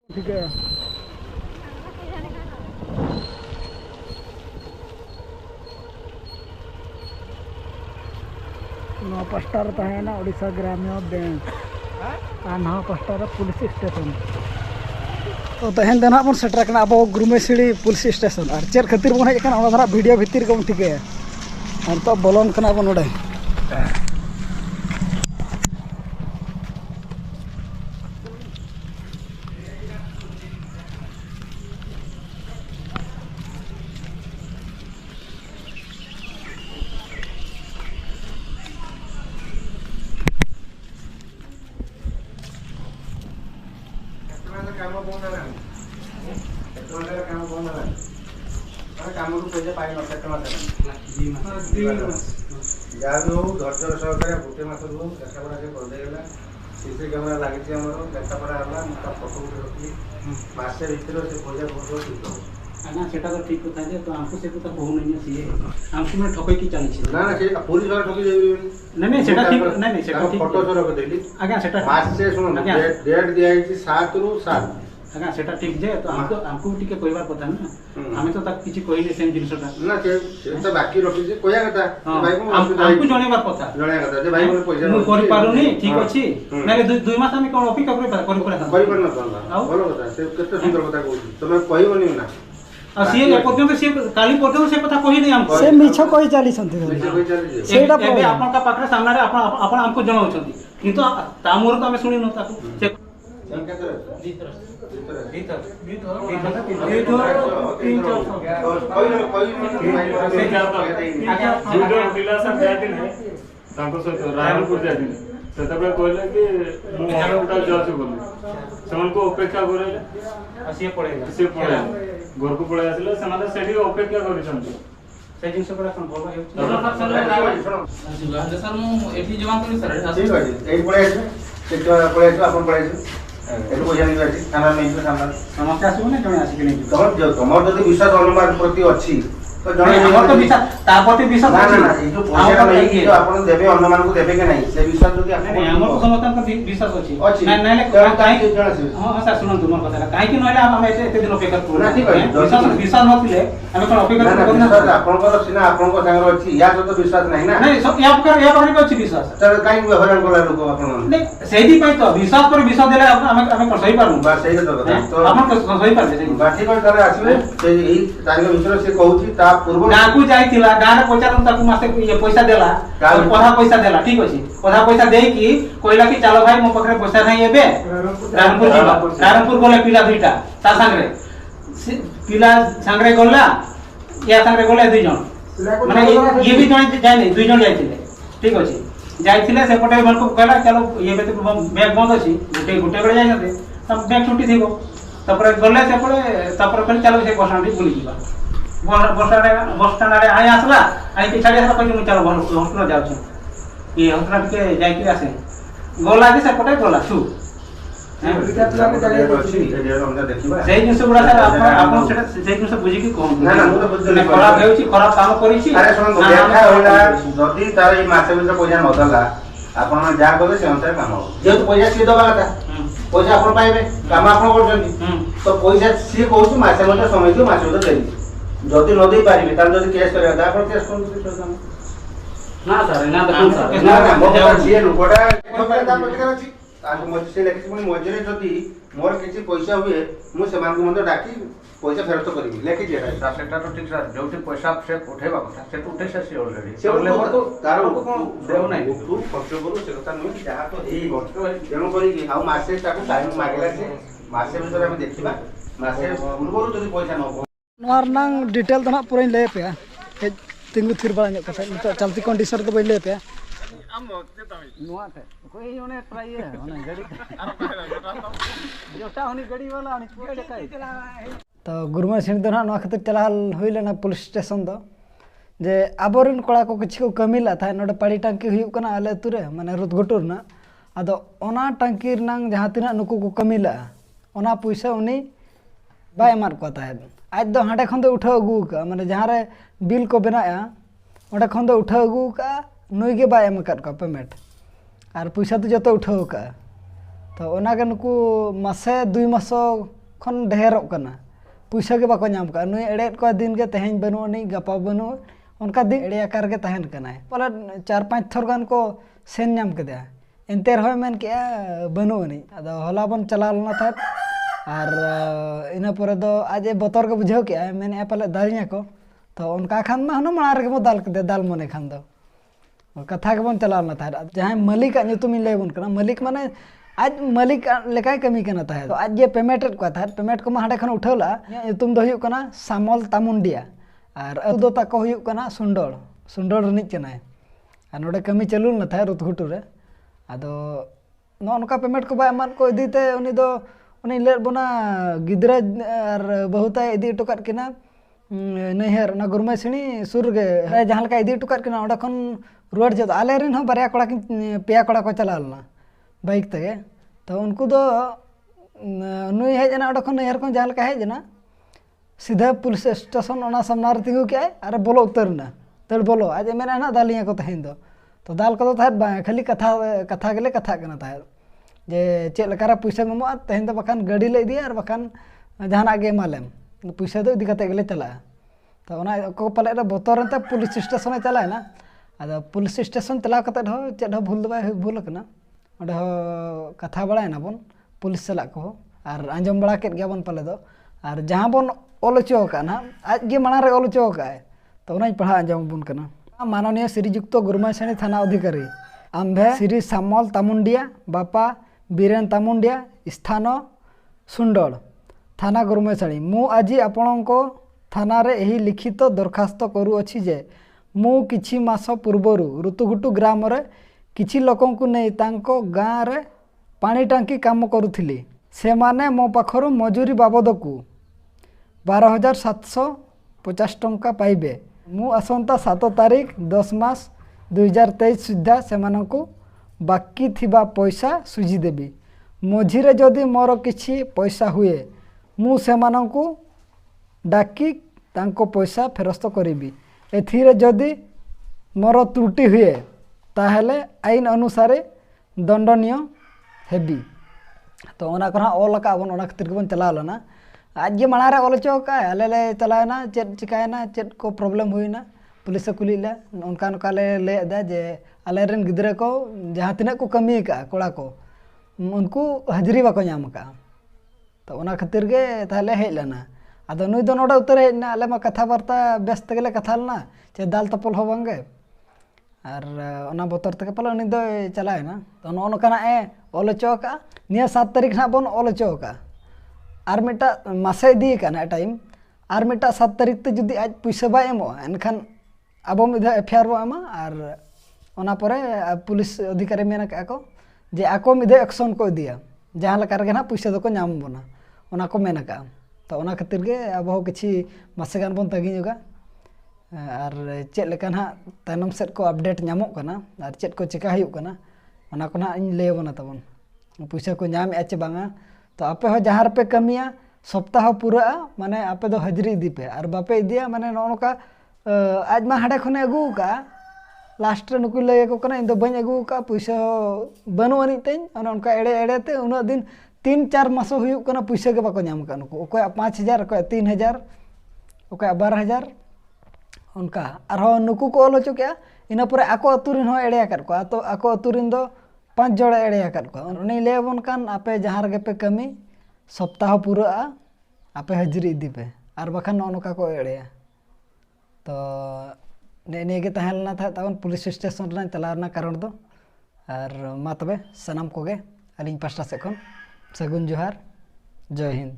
ठीक है नौ पास्टार तहना ओडिशा ग्रामीण बैंक और नौ पास्टार पुलिस स्टेशन तो तहन देना बन सेटर अब गुरुमेसिड़ी पुलिस स्टेशन और चेक खातिर बन हजना वीडियो भितर को ठिके और तो बोलन बन ओडे जहाँ भी हो धैर्य सहकार गोटे मस लेखापढ़ा से करदेला सीसी कैमेरा लगी लेखापढ़ा है फोटो गोटे रखी मसे भर से पैसा बहुत ठीक हो ना सेटा तो ठीक कथा जे तो हमको से कथा कहू नहीं सी हमको में ठकै की चली छी ना से पुलिस वाला ठकी देबी नहीं सेटा ठीक नहीं सेटा ठीक फोटो से रख देली आज्ञा सेटा मसे सुनो डेट दिया 7 रु 7 आज्ञा सेटा ठीक जे तो हमको टिके कहबार कथा ना हमें तो तक किछि कहिने सेम जिनिसटा ना से तो बाकी रखी जे कोया कथा भाई को हमको जणेबार कथा जे भाई को पैसा मु करि पारुनी ठीक अछि नाही 2 मास हम कोन अपेक्षा करि पर ना बोलो कथा से केते सुंदर कथा कहू तमे कहिबनी ना आ सी पर्यंत से काली पर्यंत से कथा कहि नहीं हमको से मिछ कहि चाली संति सेटा एबे आपन का पाखरे सामने रे आपन हमको जणाउ छथि किंतु तामोर तो हमें सुनि न ताकू से ସେତେବେଳେ କହିଲେ କି ମୁଁ ଅନେକଟା ଯାଉଛି ବୋଲି ସେମାନଙ୍କୁ ଅପେକ୍ଷା କରେଇଲେ ସିଏ ପଳେଇଲା ଘରକୁ ପଳେଇ ଆସିଲେ ସେମାନେ ସେଠି ଅପେକ୍ଷା କରିଛନ୍ତି ସେ ଜିନିଷ ପୁରା ଭଲ ହେଉଛି ସାର୍ ମୁଁ ଏଠି ଜମା କରି ସାର୍ ଠିକ ଅଛି ଏଇ ପଳେଇ ଆସିବେ ପଳେଇ ଆସିବେ ଆପଣ ପଳେଇ ଆସିବେ ଏଠୁ ପଇସା ନେଇକି ଅଛି ସାମ୍ନା ନେଇଯିବେ ସାମ୍ନା ସମସ୍ତେ ଆସିବ ନା ଜଣେ ଆସିକି ନେଇଯିବ ତମର ଯଦି ବିଶ୍ୱାସ ଅନୁମାନ ପ୍ରତି ଅଛି तो जणे हमर तो विश्वास तापति विश्वास ना ना ये जो पैसा नहीं जो आपण देबे अन्य मान को देबे के नहीं से विश्वास जदी आपण नहीं हमर तो समस्त का विश्वास अछि नहीं नहीं काई हां सर सुनन तुमर कथा काई कि नहले हम एते दिन अपेक्षा करू ना ठीक है विश्वास नथिले हम कोन अपेक्षा करू ना आपण को सिना आपण को संग अछि या तो विश्वास नहीं ना नहीं सब या पर अछि विश्वास तर काई व्यवहार कोला लोक आपण नहीं सेही पई तो विश्वास पर विश्वास देले हम कर सही पारु बस सही तो तो आपण तो सही पार दे बाठी को करे आसीबे से एही तांगे विषय से कहूची ता पूर्व गाँ को जाइथिला गाँ रे पचारन ताकू मासे ये पैसा देला पधा पैसा देला ठीक अछि पधा पैसा देई कि कहला कि चलो भाई मो पकरे पैसा नहीं एबे रामपुर जीवा रामपुर बोले पिला दुईटा ता संगरे पिला संगरे गला या संगरे गले दुई जन माने ये भी जन जाय नहीं दुई जन जाइथिले ठीक अछि जाइथिले से पटे मन को कहला चलो ये बैग बंद अछि गुटे बेले जाय नते तब बैग छुट्टी थिबो तपर गले से पड़े तपर कहले चलो से बस स्टैंड बुली जीवा बस स्टैंड रे आइ आसला आइ के छाड़ी आसला कहली चलो हॉस्पिटल जाउ छी ये हॉस्पिटल के जाय के आसे गोला के से पटे गोला छु से जिनस गुडा सर आपन सेटा से जिनस बुझी कि कोन ना ना मु तो बुझले खराब हेउची खराब काम करी छी अरे सुन देखा होला जदी तार ई मासे भीतर पैसा न दला आपण जा गले से अनुसार काम हो जे तो पैसा सी दबा कथा पैसा आपण पाइबे काम आपण करजंती तो पैसा सी कहू मासे भीतर समय तो मासे भीतर देली जदी न दे पारिबे तार जदी केस करे दा आपण केस कोन ना सर ना तो ना ना मो जे लोकटा ता प्रतिकार अछि ताको मजे से लेखि मन मजरे जदी मोर किछि पैसा हुए मु समान को मंद डाकी पैसा फेरस्त करबी लेखि जे सेटा तो ठीक सर जोटी पैसा से उठेबा कथा से उठे से ऑलरेडी से तो तार को देव नै तू खर्च करू से कथा नै जहा तो एई वर्ष जेनो करी कि हाउ मासे ताको टाइम मागला से मासे भीतर हम देखिबा मासे पूर्वरु जदी पैसा न नोर नंग डिटेल तो ना पूरा ले पे तिंगु थिर बड़ा ᱧᱚᱜ कथा नितो चलती कंडीशन तो ले पे आम ते तमी नोआ ते कोई ओने ट्राई है ओने गाड़ी जोटा होनी गाड़ी वाला अनि कोई काई तो गुरुमा सिंह तो ना नोआ खातिर चला होइले ना पुलिस स्टेशन दो जे आबोरिन कोड़ा को किछि को कमिला था नोडे पाड़ी टांकी हुई कना आले तुरे माने रुदगुटुर ना आदो ओना टांकी नंग जहां तिना नुकु को कमिला ओना पैसा उनी बाय मार को ता आज दो हाडे खन दो उठा अगू का माने जहां रे बिल को बनाया ओडे खन दो उठा अगू का नुई के बाय एम कर का पेमेंट और पैसा तो जतो उठाओ का तो ओना के नुकु मासे 2 मास खन ढेरोग कना पैसा के बाको नाम का नुई एड़ेत को दिन के तेहन बनू नहीं गपा बनू उनका दिन एड़े आकार के तहन कना बोला 4-5 थर गान को सेन नाम के एनते रहो मेन के बनू नहीं अद हला बन चला लना था और इना पर दो आज बतर के बुझाव के मेन पाले दालिया को तो उनका खान में हनो मार के दाल के दाल मने खान दो कथा के बन चला लना था जहां मालिक नुतुम लय बन कना मालिक माने आज मालिक लेकाय कमी कना था तो आज ये पेमेंट को था पेमेंट को हाडे खन उठावला नुतुम दो हुयु कना सामल तामुंडिया और अदो ताको हुयु कना सुंडोड़ रनिच कना और नोडे कमी चलू न था रुतघुटू रे अदो नोनका पेमेंट को बा एमान को इदीते उनी दो उनी ले बना गिदरा और बहुता इदी टोकात किना नैहर ना गुरमासिनी सुर गे जहां लका इदी टोकात किना ओडा खन रुआड़ जद आले रिन हो बारिया कोड़ा किन पेया कोड़ा को चलालना बाइक तगे तो उनको दो नुई हेजना ओडा खन नैहर को जहां लका हेजना सीधा पुलिस स्टेशन ओना सामना रे तिंगु के अरे बोलो उतरना तड़ बोलो आज मेना ना दालिया को तहेन दो तो दाल को था खाली कथा गेले कथा कना था जे चेक लकारा पैसा ममो तहेन दो बखान गाड़ी ले दिया और बखान जहाना गे मालेम पैसा दो इदी कते गेले चला तो ओना को पाले बतर ते पुलिस स्टेशन चला ना अद पुलिस स्टेशन चला कते हो चेक हो भूल दबा भूल कना ओडे हो कथा बड़ा ना बन पुलिस चला को और आंजम बड़ा केट गया बन पाले दो और जहां बन ओलचो का ना आज गे माना रे ओलचो का तो उना पढ़ा आंजम बन कना माननीय श्रीजुक्त गुरमासेनी थाना अधिकारी आम्भे श्री सामल तामुंडिया बापा बीरेन तामुंडिया स्थान सुंडल थाना गुरमासेनी मु आज आपण को थाना रे एही लिखित दरखास्त करू अछि जे मु किछि मास पूर्वरु ऋतुगुटु ग्राम रे किछि लोकन को नै तांको गाँ रे पानी टांकी काम करूथिली से माने मो पाखरु मजूरी बाबद को 12,750 टंका पाइबे मु आसंता 7 तारीख 10 मास 2023 सुधा से मानकु बाकी थिबा पैसा सुझी देबी मझिरे जदि मोर किछि पैसा हुए मु से मानकु डाकी तांको पैसा फेरस्त करिबी एथिरे जदि मोर त्रुटि हुए ताहले आईन अनुसार दंडनीय हेबी तो ओना कोना ओल का बन ओना खतिर बन चला लना आज ये मना रे ओलचो का आले चलाना चेक चिकायना चेक को प्रॉब्लम हुईना पुलिस से कुलीला उनका नका ले दा जे आले रेन गिदरे को जहां तिना को कमी का कोड़ा को उनको हाजिरी बाको नाम का तो ओना खातिर गे ताले हेज लेना आदो नुई दो नोडा उतर हेजना आले मा कथा वार्ता व्यस्त गेले कथा लना चे दाल तपल हो बांगे और ओना बोतर तके पला उनी दो चलाय ना तो नो नकाना ओलचो का निया 7 तारीख ना बन ओलचो का और मिटा मासे दी काना टाइम और मिटा 7 तारीख ते जुदी आज पैसा बा एमो एनखान अब मिधा एफआईआर बो एमा और ओना परे पुलिस अधिकारी मेना का को जे आको मिधा एक्शन को दिया जहां लकार के ना पैसा दो को नाम बना ओना को मेना का तो ओना खातिर गे अब हो किछि मासे गान बन तगी जोगा और चेक लेका ना तानम सेट को अपडेट नामो कना और चेक को चिका हुयु कना ओना को ना इन ले बना तबन पैसा को नाम एच बांगा तो आपे हो जहां पे कमिया सप्ताह पूरा माने आपे दो हाजिरी इदी पे और बापे इदिया माने नोनका आज मा हाडे खने अगु का लास्ट रे नुकु लय को कना इन दो बन अगु का पैसा बनु अनी तेन उनका एड़े ते उना दिन 3-4 मास हुयु कना पैसा के बाको नाम का नुकु ओको 5,000 ओको 3,000 ओको 12,000 उनका और हो नुकु को ओलो चुकिया इना परे आको अतुरिन हो एड़े आकर को तो आको अतुरिन दो 5 जोड़ा एड़े आकर को उनी ले बन कान आपे जहां रे पे कमी सप्ताह पूरा आपे हाजिरी इदी पे और बखान नोका को एड़े तो ने गे तहलना था तवन पुलिस स्टेशन रे चलावना कारण दो और मा तबे सनाम कोगे अलिंग पास्टा से खन सगुन जोहार जय हिंद।